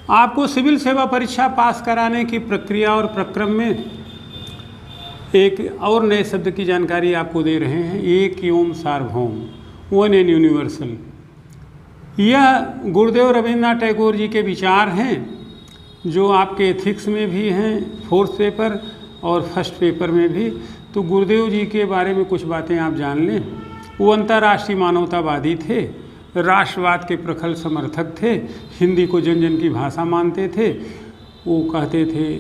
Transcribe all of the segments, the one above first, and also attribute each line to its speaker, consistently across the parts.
Speaker 1: आपको सिविल सेवा परीक्षा पास कराने की प्रक्रिया और प्रक्रम में एक और नए शब्द की जानकारी आपको दे रहे हैं, एक एवं सार्वभौम, वन एंड यूनिवर्सल। यह गुरुदेव रविन्द्रनाथ टैगोर जी के विचार हैं जो आपके एथिक्स में भी हैं, 4th पेपर और 1st पेपर में भी। तो गुरुदेव जी के बारे में कुछ बातें आप जान लें। वो अंतर्राष्ट्रीय मानवतावादी थे, राष्ट्रवाद के प्रखर समर्थक थे, हिंदी को जन जन की भाषा मानते थे। वो कहते थे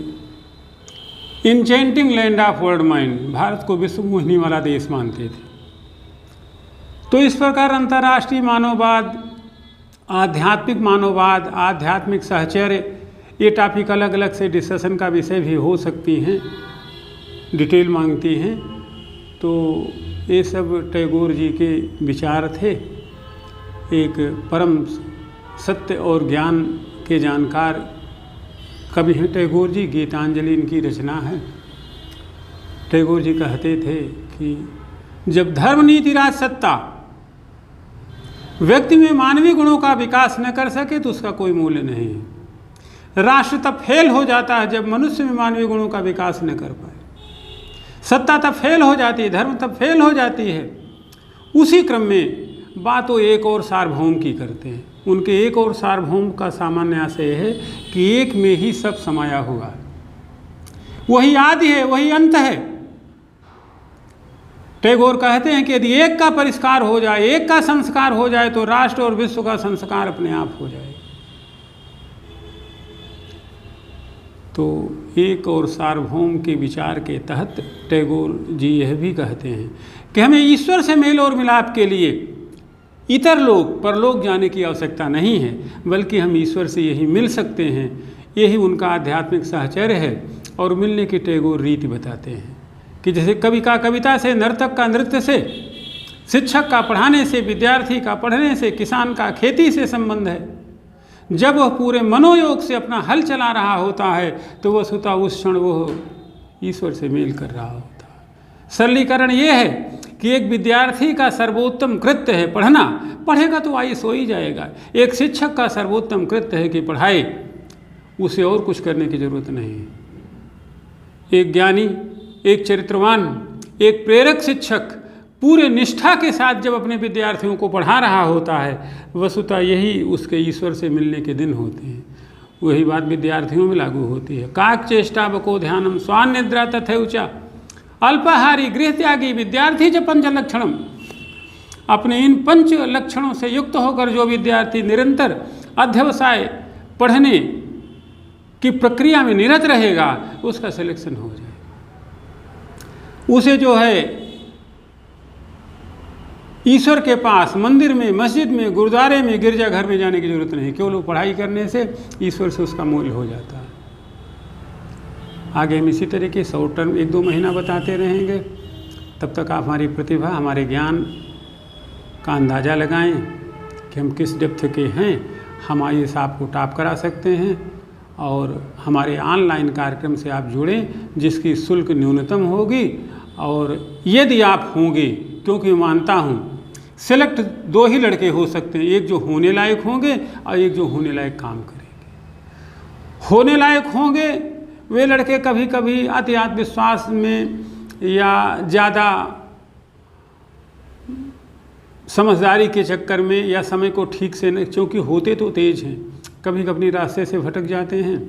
Speaker 1: enchanting land of world mind, Bharat को विश्व मोहिनी वाला देश मानते थे। तो इस प्रकार अंतर्राष्ट्रीय मानववाद, आध्यात्मिक मानववाद, आध्यात्मिक सहचर्य, ये टॉपिक अलग अलग से डिस्कशन का विषय भी हो सकती हैं, डिटेल मांगती हैं। तो ये सब टैगोर जी के विचार थे। एक परम सत्य और ज्ञान के जानकार कवि हैं टैगोर जी। गीतांजलि इनकी रचना है। टैगोर जी कहते थे कि जब धर्म नीति राज सत्ता व्यक्ति में मानवीय गुणों का विकास न कर सके तो उसका कोई मूल्य नहीं है। राष्ट्र तब फेल हो जाता है जब मनुष्य में मानवीय गुणों का विकास न कर पाए। सत्ता तब फेल हो जाती है, धर्म तब फेल हो जाती है। उसी क्रम में बात वो एक और सार्वभौम की करते हैं। उनके एक और सार्वभौम का सामान्य आशय है कि एक में ही सब समाया हुआ है, वही आदि है, वही अंत है। टैगोर कहते हैं कि यदि एक का परिष्कार हो जाए, एक का संस्कार हो जाए तो राष्ट्र और विश्व का संस्कार अपने आप हो जाए। तो एक और सार्वभौम के विचार के तहत टैगोर जी यह भी कहते हैं कि हमें ईश्वर से मेल और मिलाप के लिए इतर लोग परलोक जाने की आवश्यकता नहीं है, बल्कि हम ईश्वर से यही मिल सकते हैं। यही उनका आध्यात्मिक साहचर्य है। और मिलने की टैगोर रीति बताते हैं कि जैसे कवि का कविता से, नर्तक का नृत्य से, शिक्षक का पढ़ाने से, विद्यार्थी का पढ़ने से, किसान का खेती से संबंध है। जब वह पूरे मनोयोग से अपना हल चला रहा होता है तो वह स्वतः उस क्षण वह ईश्वर से मेल कर रहा होता है। सरलीकरण ये है कि एक विद्यार्थी का सर्वोत्तम कृत्य है पढ़ना, पढ़ेगा तो आईएएस हो ही जाएगा। एक शिक्षक का सर्वोत्तम कृत्य है कि पढ़ाए, उसे और कुछ करने की जरूरत नहीं है। एक ज्ञानी, एक चरित्रवान, एक प्रेरक शिक्षक पूरे निष्ठा के साथ जब अपने विद्यार्थियों को पढ़ा रहा होता है, वस्तुतः यही उसके ईश्वर से मिलने के दिन होते हैं। वही बात विद्यार्थियों में लागू होती है। काक चेष्टा बको ध्यानम स्वान निद्रा तथैवचा, अल्पाहारी गृह त्यागी विद्यार्थी च पंच लक्षणम। अपने इन 5 लक्षणों से युक्त होकर जो विद्यार्थी निरंतर अध्यवसाय पढ़ने की प्रक्रिया में निरत रहेगा, उसका सिलेक्शन हो जाए। उसे जो है ईश्वर के पास मंदिर में, मस्जिद में, गुरुद्वारे में, गिरजाघर में जाने की जरूरत नहीं। केवल वो पढ़ाई करने से ईश्वर से उसका मूल्य हो जाता है। आगे हम इसी तरीके शॉर्ट टर्म 1-2 महीना बताते रहेंगे। तब तक आप हमारी प्रतिभा, हमारे ज्ञान का अंदाज़ा लगाएं कि हम किस डेप्थ के हैं। हम आईएएस आपको टॉप करा सकते हैं। और हमारे ऑनलाइन कार्यक्रम से आप जुड़ें जिसकी शुल्क न्यूनतम होगी। और यदि आप होंगे, क्योंकि मैं मानता हूँ सेलेक्ट 2 ही लड़के हो सकते हैं, एक जो होने लायक होंगे और एक जो होने लायक काम करेंगे। होने लायक होंगे वे लड़के कभी कभी अति आत्मविश्वास में या ज़्यादा समझदारी के चक्कर में या समय को ठीक से नहीं, क्योंकि होते तो तेज हैं, कभी कभी रास्ते से भटक जाते हैं।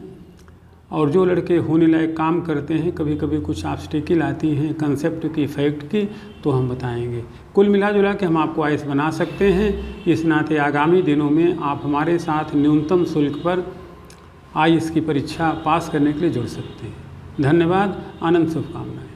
Speaker 1: और जो लड़के होने लायक काम करते हैं, कभी कभी कुछ ऑब्स्टेकल आती हैं कंसेप्ट की, फैक्ट की, तो हम बताएंगे। कुल मिला जुला के हम आपको आईएएस बना सकते हैं। इस नाते आगामी दिनों में आप हमारे साथ न्यूनतम शुल्क पर आईएएस की परीक्षा पास करने के लिए जुड़ सकते हैं। धन्यवाद, आनंद, शुभकामनाएं।